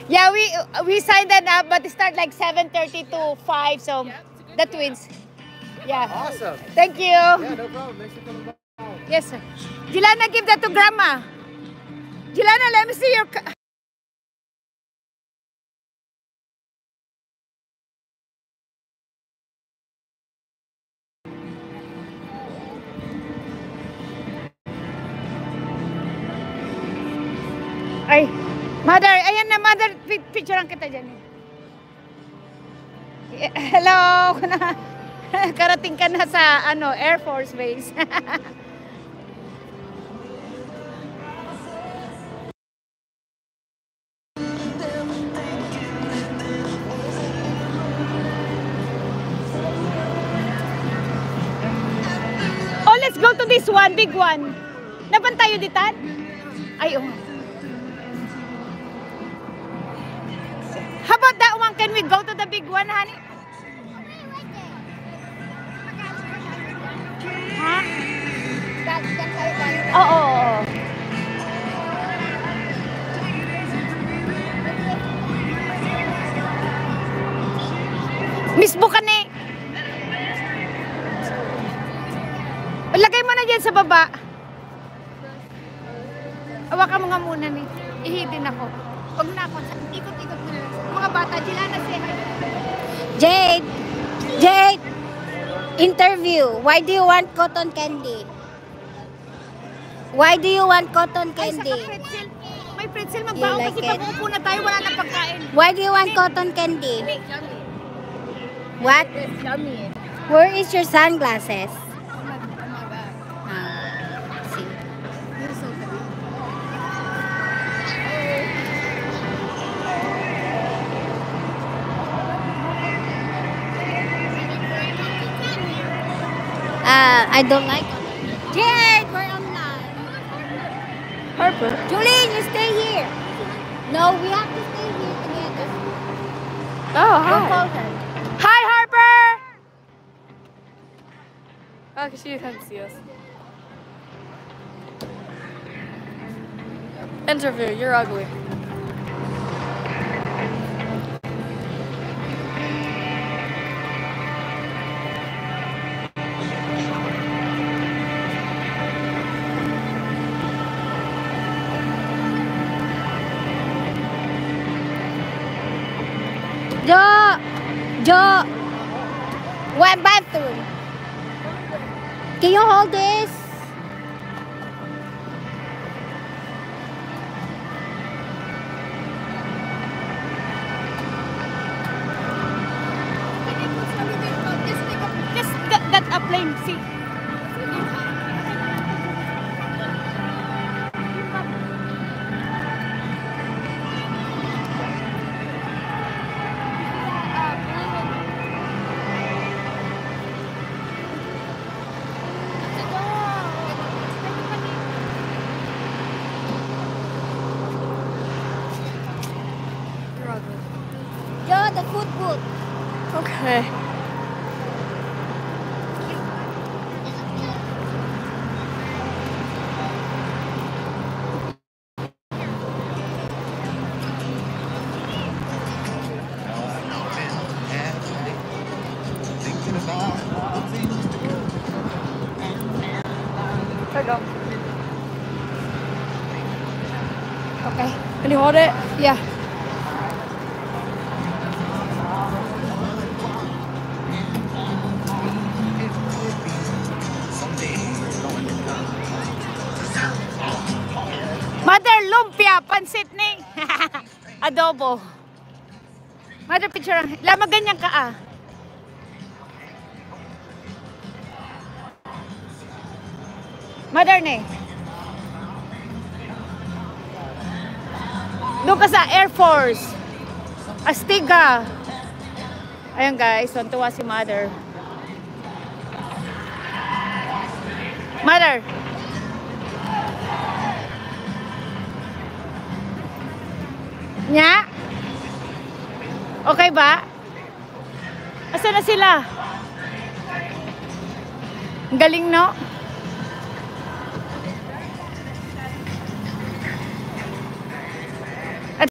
Yeah, we signed that up, but it start like 7:30 to 5, so the twins. Yeah. Awesome. Thank you. Yeah, no problem. Thanks for coming by. Yes, sir. Jilana, give that to Grandma. Jilana, let me see your... Ay, Mother, ayan na, Mother, picturean kita dyan. Hello! Karating ka na sa Air Force Base. Oh, let's go to this one, big one. Napan tayo ditan? Ay, oh. How about that one? Can we go to the big one, honey? Ha? Oo. Miss Bukan eh. Lagay mo na dyan sa baba. Awakan mo nga muna ni. Ihidin ako. Huwag na ako. Ikot-ikot mo na lang. Mga bata, Jilana, say hi. Jade! Jade! Interview. Why do you want cotton candy? Why do you want cotton candy? Ay, saka pretzel. May pretzel. Magbaho You like kasi it? pag-upo na tayo, wala nang pagkain. Why do you want cotton candy? What? It's yummy. Where is your sunglasses? See. You're so good. I don't like cotton. Jade, we're online. Harper? Julie, you stay here. No, we have to stay here together. Oh, We'll call her. Hi, Harper! Oh, because she can't see us. Interview, you're ugly. Jo, one bathroom. Can you hold this? Just that upline, see. Jo, the food booth. Okay. There you go. Okay. Can you hold it? Yeah. Mother, lumpia, pansit ni. Adobo. Mother, picture. Lama ganyan ka ah. Mother ni. Doon ka sa Air Force. Astiga. Ayun guys, tuntua si Mother. Mother. Nya? Okay ba? Asa na sila? Ang galing, no?